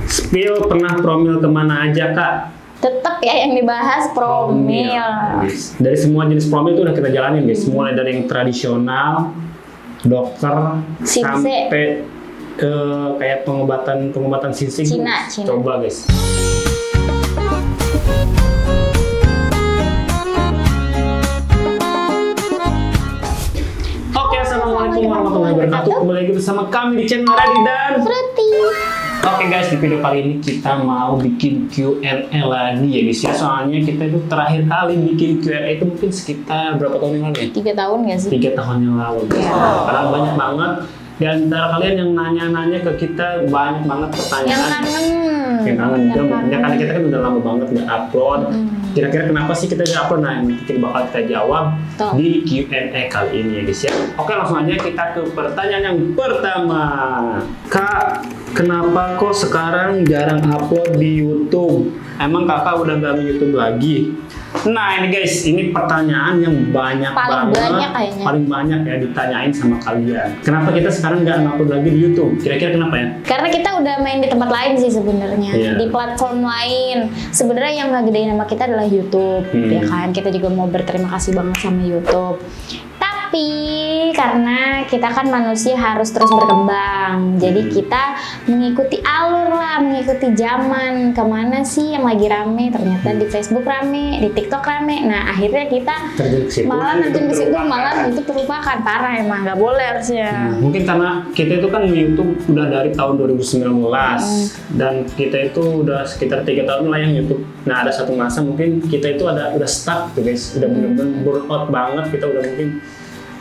Spill pernah promil kemana aja kak? Tetap ya yang dibahas promil. Dari semua jenis promil itu udah kita jalanin guys. Mulai dari yang tradisional, dokter, sampai ke kayak pengobatan sinsing. Cina. Coba guys. Oke, assalamualaikum warahmatullahi wabarakatuh. Kembali lagi bersama kami di channel Radit dan Fruity. Oke guys, di video kali ini kita mau bikin Q&A lagi ya guys ya. Soalnya kita itu terakhir kali bikin Q&A itu mungkin sekitar berapa tahun yang lalu ya? 3 tahun nggak sih? 3 tahun yang lalu guys. Karena banyak banget. Di antara kalian yang nanya-nanya ke kita banyak banget pertanyaan. Yang kangen. Ya, karena kita kan udah lama banget nggak upload. Kira-kira kenapa sih kita nggak upload? Nah, yang mungkin bakal kita jawab di Q&A kali ini ya guys ya. Oke, langsung aja kita ke pertanyaan yang pertama. Kak, kenapa kok sekarang jarang upload di YouTube? Emang kakak udah nggak di YouTube lagi? Nah ini guys, ini pertanyaan yang banyak paling banyak ya ditanyain sama kalian. Kenapa kita sekarang nggak upload lagi di YouTube? Kira-kira kenapa ya? Karena kita udah main di tempat lain sih sebenarnya, di platform lain. Sebenarnya yang ngegedein nama kita adalah YouTube, ya kan? Kita juga mau berterima kasih banget sama YouTube. Tapi karena kita kan manusia harus terus berkembang, jadi kita mengikuti alur lah, mengikuti zaman. Kemana sih yang lagi rame? Ternyata di Facebook rame, di TikTok rame. Nah akhirnya kita malah terjun ke situ, malah itu terlupakan. Parah emang, nggak boleh harusnya. Mungkin karena kita itu kan YouTube udah dari tahun 2019 dan kita itu udah sekitar 3 tahun lah yang YouTube. Nah ada satu masa mungkin kita itu udah stuck tuh guys, udah bener-bener burn out banget. Kita udah mungkin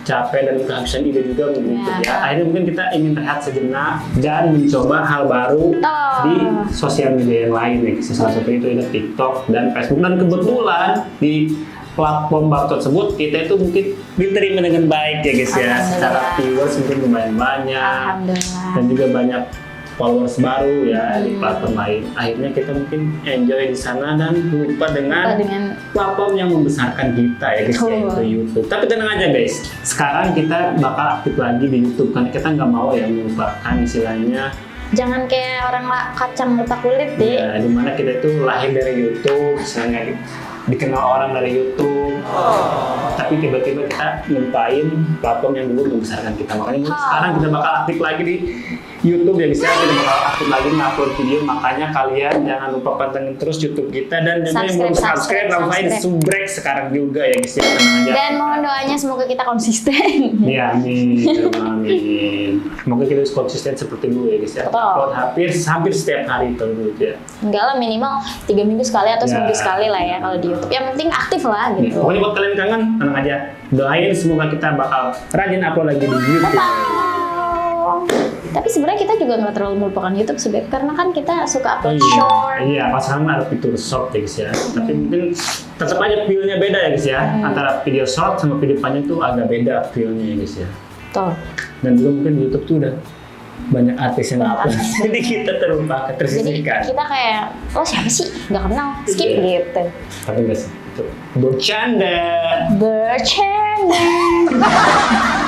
capek dan kehabisan ide juga mungkin ya. Akhirnya mungkin kita ingin rehat sejenak dan mencoba hal baru di sosial media yang lain ya. Salah satunya itu ada TikTok dan Facebook, dan kebetulan di platform baru tersebut kita itu mungkin diterima dengan baik ya guys ya. Secara viewers mungkin lumayan banyak dan juga banyak followers baru ya di platform lain. Akhirnya kita mungkin enjoy di sana dan lupa dengan platform yang membesarkan kita ya guys, yaitu YouTube. Tapi tenang aja guys, sekarang kita bakal aktif lagi di YouTube karena kita nggak mau ya melupakan istilahnya. Jangan kayak orang kacang lupa kulit deh. Ya, dimana kita itu lahir dari YouTube, misalnya dikenal orang dari YouTube, tapi tiba-tiba kita lupain platform yang dulu membesarkan kita. Makanya sekarang kita bakal aktif lagi di YouTube ya guys ya. Kita bakal aktif lagi upload video, makanya kalian jangan lupa pantengin terus YouTube kita, dan yang belum subscribe langsung aja subrek sekarang juga ya guys ya. Dan mohon doanya semoga kita konsisten. Ya amin. Semoga kita konsisten seperti dulu ya guys ya. Upload hampir setiap hari itu dulu ya. Enggak lah, minimal 3 minggu sekali atau seminggu sekali lah ya kalau di YouTube. Yang penting aktif lah gitu. Pokoknya buat kalian kangen, tenang aja. Doain semoga kita bakal rajin upload lagi di YouTube. Tapi sebenarnya kita juga nggak terlalu melupakan YouTube sebenarnya, karena kan kita suka upload short. Iya, pas sekarang ada fitur short ya guys ya. Tapi mungkin tetap aja feel-nya beda ya guys ya. Antara video short sama video panjang tuh agak beda feel-nya ya guys ya. Tuh. Dan juga mungkin di YouTube tuh udah banyak artis yang upload. Jadi kita terlupakan, tersisihkan. Jadi kita kayak, oh siapa sih? Nggak kenal, skip gitu. Tapi enggak sih. Bercanda.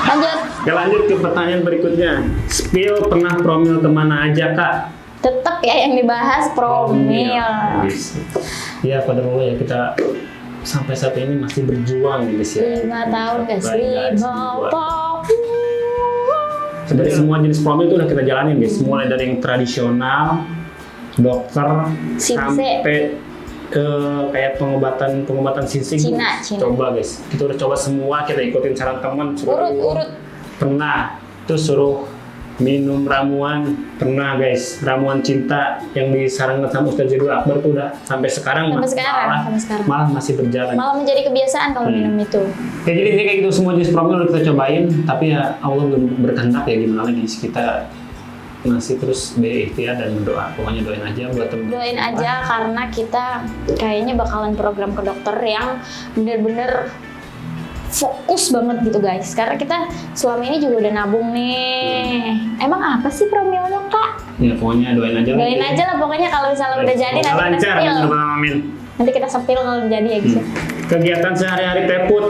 Lanjut. Ya, lanjut ke pertanyaan berikutnya. Spill pernah promil kemana aja kak? Tetap ya yang dibahas promil. Ya pada mulanya kita sampai saat ini masih berjuang guys ya. 5 tahun guys, 5 tahun. Sebenarnya semua jenis promil itu udah kita jalanin guys. Mulai dari yang tradisional, dokter, sampai ke kayak pengobatan sinsing. Cina. Coba guys, kita udah coba semua, kita ikutin saran teman. Urut. Pernah, terus suruh minum ramuan, pernah guys, ramuan cinta yang disarankan sama Ustaz Jadul Akbar tuh udah sampai sekarang malah masih berjalan. Malah menjadi kebiasaan kalau minum itu. Ya jadi kayak gitu, semua jenis promil udah kita cobain, tapi ya Allah belum berkehendak ya gimana lagi, kita masih terus berikhtiar dan berdoa. Pokoknya doain aja buat temen. Doain aja karena kita kayaknya bakalan program ke dokter yang bener-bener fokus banget gitu guys. Karena kita selama ini juga udah nabung nih. Emang apa sih promilnya kak? Ya pokoknya doain aja. Doain aja lah pokoknya, kalau misalnya udah jadi nanti lancar, kita sepil. Nanti kita sepil kalau udah jadi ya guys. Kegiatan sehari-hari Teput.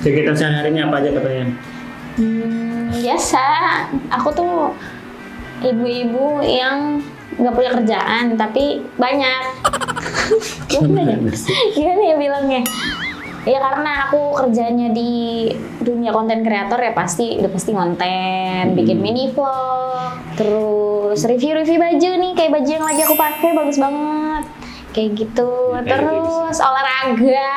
Kegiatan sehari-harinya apa aja katanya? Biasa. Aku tuh ibu-ibu yang nggak punya kerjaan tapi banyak. Gimana ya bilangnya? Ya karena aku kerjanya di dunia konten kreator ya udah pasti konten, bikin mini vlog, terus review baju nih, kayak baju yang lagi aku pakai bagus banget, kayak gitu. Terus olahraga.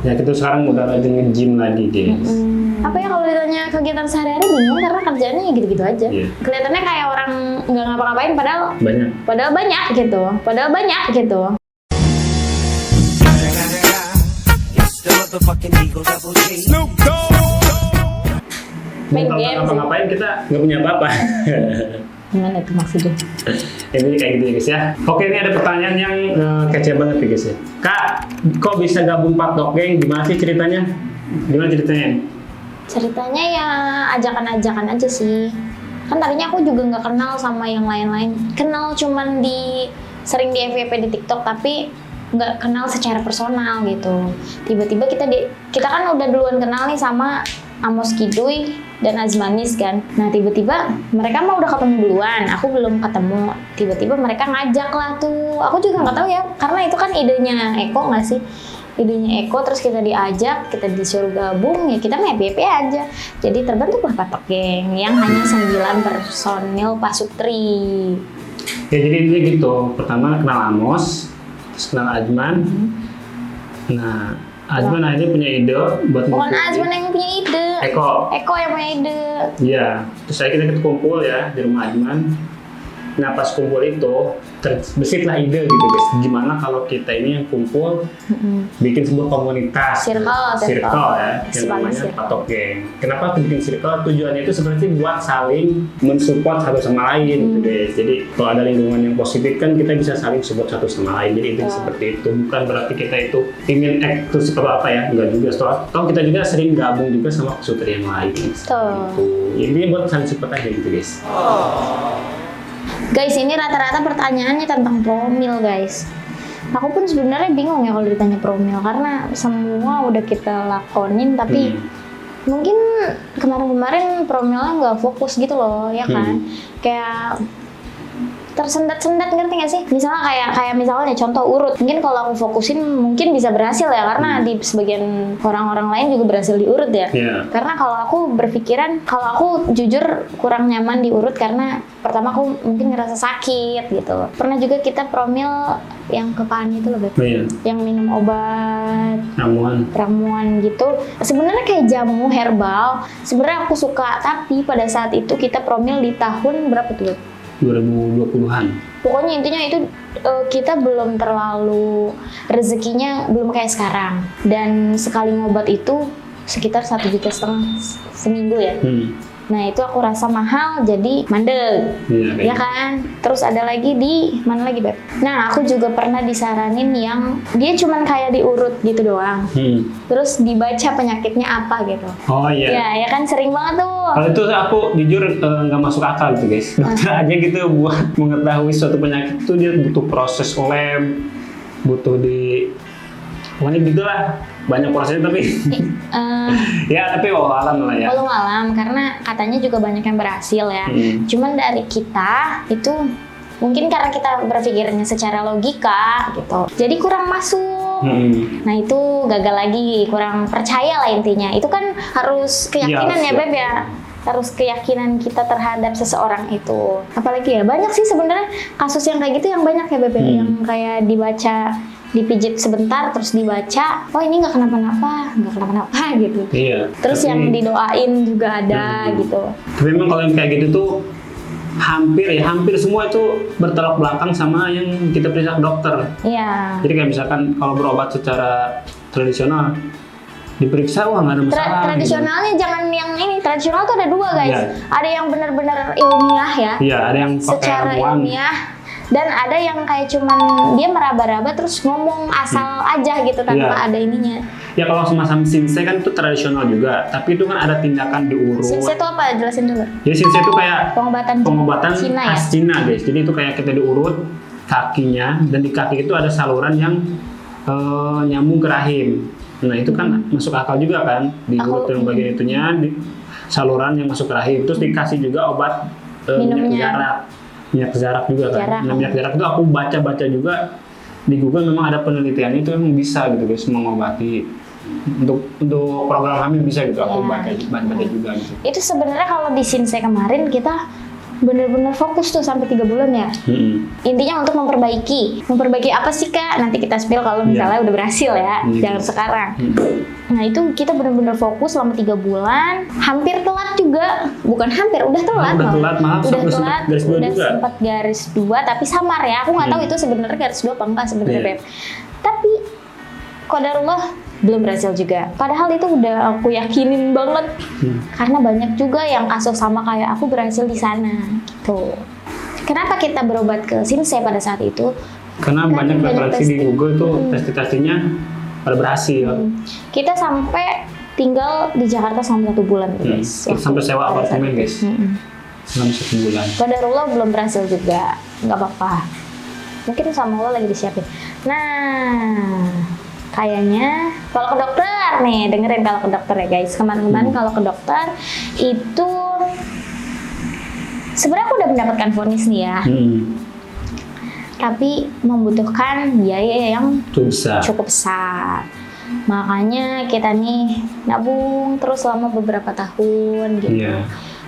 Ya kita sekarang udah rajin nge-gym lagi guys. Apa ya kalau ditanya kegiatan sehari-hari bingung karena kerjaannya ya gitu-gitu aja. Kelihatannya kayak orang nggak ngapa-ngapain padahal banyak gitu. Main Kalau game ngapa-ngapain kita nggak punya apa-apa. Gimana tuh maksudnya? Ini kayak gitu ya guys ya. Oke, ini ada pertanyaan yang kece banget ya guys ya. Kak, kok bisa gabung Patok Geng? Gimana sih ceritanya? Ceritanya ya ajakan-ajakan aja sih. Kan tadinya aku juga nggak kenal sama yang lain-lain. Kenal cuman sering di FYP di TikTok, tapi nggak kenal secara personal gitu. Tiba-tiba kita kan udah duluan kenal nih sama Amos Kiduy dan Azmanis kan. Nah tiba-tiba mereka mah udah ketemu duluan, aku belum ketemu. Tiba-tiba mereka ngajak lah tuh. Aku juga nggak tahu ya, karena itu kan idenya Eko nggak sih? Idenya Eko, terus kita diajak, kita disuruh gabung, ya kita happy aja. Jadi terbentuklah Patok Geng yang hanya 9 personil pasutri. Ya jadi intinya gitu. Pertama kenal Amos, terus kenal Azman. Nah, Azman akhirnya punya ide buat Bukan Azman yang punya ide. Eko yang punya ide. Iya, terus akhirnya kita kumpul ya di rumah Azman. Nah pas kumpul itu terbesitlah ide gitu guys. Gimana kalau kita ini yang kumpul bikin sebuah komunitas, circle ya, yang namanya Patok Geng. Kenapa aku bikin circle? Tujuannya itu sebenarnya buat saling mensupport satu sama lain gitu guys. Jadi kalau ada lingkungan yang positif kan kita bisa saling support satu sama lain. Jadi itu seperti itu. Bukan berarti kita itu ingin eksklusif atau apa ya, enggak juga. Toh kita juga sering gabung juga sama pesutri yang lain. Gitu. Intinya buat saling support aja gitu guys. Guys, ini rata-rata pertanyaannya tentang promil, guys. Aku pun sebenarnya bingung ya kalau ditanya promil, karena semua udah kita lakonin, tapi mungkin kemarin-kemarin promilnya nggak fokus gitu loh, ya kan? Kayak tersendat-sendat, ngerti nggak sih? Misalnya kayak misalnya contoh urut, mungkin kalau aku fokusin mungkin bisa berhasil ya, karena di sebagian orang-orang lain juga berhasil diurut ya. Karena kalau aku berpikiran, kalau aku jujur kurang nyaman diurut karena pertama aku mungkin ngerasa sakit gitu. Pernah juga kita promil yang kepahan itu loh, Beb. Yang minum obat ramuan gitu. Sebenarnya kayak jamu herbal. Sebenarnya aku suka, tapi pada saat itu kita promil di tahun berapa tuh, Beb? 2020-an. Pokoknya intinya itu kita belum terlalu, rezekinya belum kayak sekarang. Dan sekali ngobat itu sekitar 1,5 juta seminggu ya. Nah itu aku rasa mahal, jadi mandeg, ya kan? Terus ada lagi di mana lagi, Beb? Nah aku juga pernah disaranin yang dia cuman kayak diurut gitu doang, terus dibaca penyakitnya apa gitu. Oh iya. Ya kan sering banget tuh. Kalau itu aku jujur nggak masuk akal gitu guys. Dokter aja gitu buat mengetahui suatu penyakit itu dia butuh proses lab, butuh pokoknya gitulah. Banyak prosesnya tapi ya tapi wallahualam lah ya. Wallahualam, karena katanya juga banyak yang berhasil ya. Cuman dari kita itu mungkin karena kita berpikirnya secara logika gitu, jadi kurang masuk. Nah itu gagal lagi, kurang percaya lah intinya. Itu kan harus keyakinan ya Beb ya. Harus keyakinan kita terhadap seseorang itu. Apalagi ya banyak sih sebenarnya kasus yang kayak gitu, yang banyak ya Beb, yang kayak dibaca, dipijit sebentar terus dibaca, oh ini nggak kenapa-napa gitu. Terus tapi, yang didoain juga ada gitu. Tapi memang kalau yang kayak gitu tuh hampir semua itu bertolak belakang sama yang kita periksa ke dokter. Jadi kayak misalkan kalau berobat secara tradisional diperiksa, wah nggak ada masalah. Tradisionalnya gitu. Jangan yang ini, tradisional tuh ada dua guys. Ada yang benar-benar ilmiah ya. Ada yang secara ilmiah. Dan ada yang kayak cuman dia meraba-raba terus ngomong asal aja gitu tanpa ada ininya. Ya kalau semacam Shinsei kan itu tradisional juga, tapi itu kan ada tindakan diurut. Shinsei itu apa? Jelasin dulu. Jadi Shinsei itu kayak pengobatan Cina, khas Cina guys. Jadi itu kayak kita diurut kakinya, dan di kaki itu ada saluran yang nyambung ke rahim. Nah itu kan masuk akal juga kan, diurut yang bagian itunya, saluran yang masuk ke rahim. Terus dikasih juga obat minyak garam. minyak zarak juga kan. Jarak. Nah, minyak zarak itu aku baca-baca juga di Google, memang ada penelitian itu memang bisa gitu guys, mengobati untuk program hamil bisa gitu. Aku baca juga gitu. Itu sebenarnya kalau di Shinsei kemarin kita benar-benar fokus tuh sampai 3 bulan ya. Intinya untuk memperbaiki apa sih Kak? Nanti kita spill kalau misalnya udah berhasil ya, jangan sekarang. Nah itu kita benar-benar fokus selama 3 bulan. Hampir telat juga, bukan hampir, udah telat. Udah telat, udah sempat garis 2 tapi samar ya. Aku nggak tahu itu sebenarnya garis 2 apa enggak sebenarnya Beb. Tapi qadarullah belum berhasil juga. Padahal itu udah aku yakinin banget. Karena banyak juga yang kasus sama kayak aku berhasil di sana gitu. Kenapa kita berobat ke Shinsei pada saat itu? Karena banyak referensi di Google tuh testasinya pada berhasil. Kita sampai tinggal di Jakarta selama 1 bulan guys. Kita sampai sewa apartemen guys. Selama 1 bulan. Qadarullah belum berhasil juga. Nggak apa-apa. Mungkin sama Allah lagi disiapin. Nah, kayaknya kalau ke dokter nih, dengerin kalau ke dokter ya guys. Kemarin-kemarin kalau ke dokter itu sebenarnya aku udah mendapatkan vonis nih ya. Tapi membutuhkan biaya yang cukup besar. Makanya kita nih nabung terus selama beberapa tahun gitu.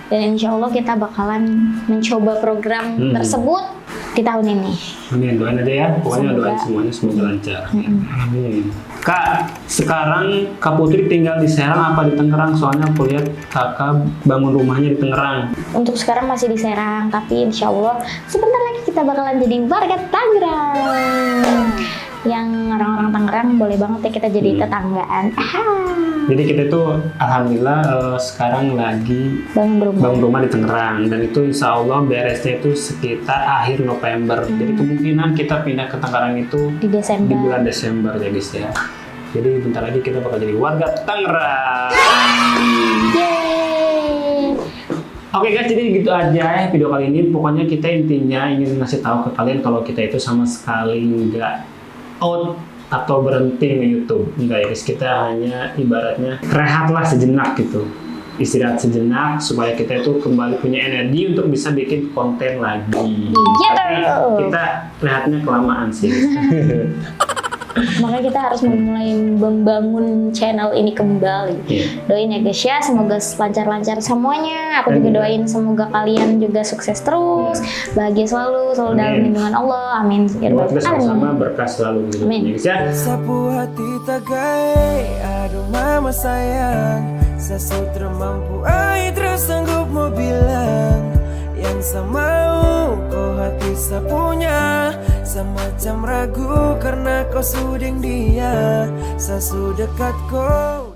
Dan insya Allah kita bakalan mencoba program tersebut di tahun ini. Amin, doain aja ya. Pokoknya doain semuanya semoga lancar. Amin. Kak, sekarang Kak Putri tinggal di Serang apa di Tangerang? Soalnya aku lihat kakak bangun rumahnya di Tangerang. Untuk sekarang masih di Serang, tapi insya Allah sebentar lagi kita bakalan jadi warga Tangerang. Yang orang-orang Tangerang boleh banget ya kita jadi tetanggaan. Jadi kita tuh alhamdulillah sekarang lagi bangun rumah di Tangerang, dan itu insya Allah beresnya itu sekitar akhir November. Jadi kemungkinan kita pindah ke Tangerang itu di bulan Desember ya guys ya. Jadi bentar lagi kita bakal jadi warga Tangerang. Oke guys, jadi gitu aja ya video kali ini. Pokoknya kita intinya ingin ngasih tahu ke kalian kalau kita itu sama sekali nggak out atau berhenti nge-YouTube. Enggak ya guys, kita hanya ibaratnya rehatlah sejenak gitu. Istirahat sejenak supaya kita itu kembali punya energi untuk bisa bikin konten lagi. Tapi kita rehatnya kelamaan sih. Makanya kita harus memulai membangun channel ini kembali. Doain ya guys ya, semoga lancar-lancar semuanya. Aku juga doain semoga kalian juga sukses terus, bahagia selalu dalam lindungan Allah. Amin. Buat kita sama-sama berkah selalu gitu. Amin. Ya. Sapu hati tagai, aduh mama sayang, sesutra mampu ai terus sanggup mau bilang yang sama kau hati sapunya. Semacam ragu karena kau suding dia, sesudekat kau.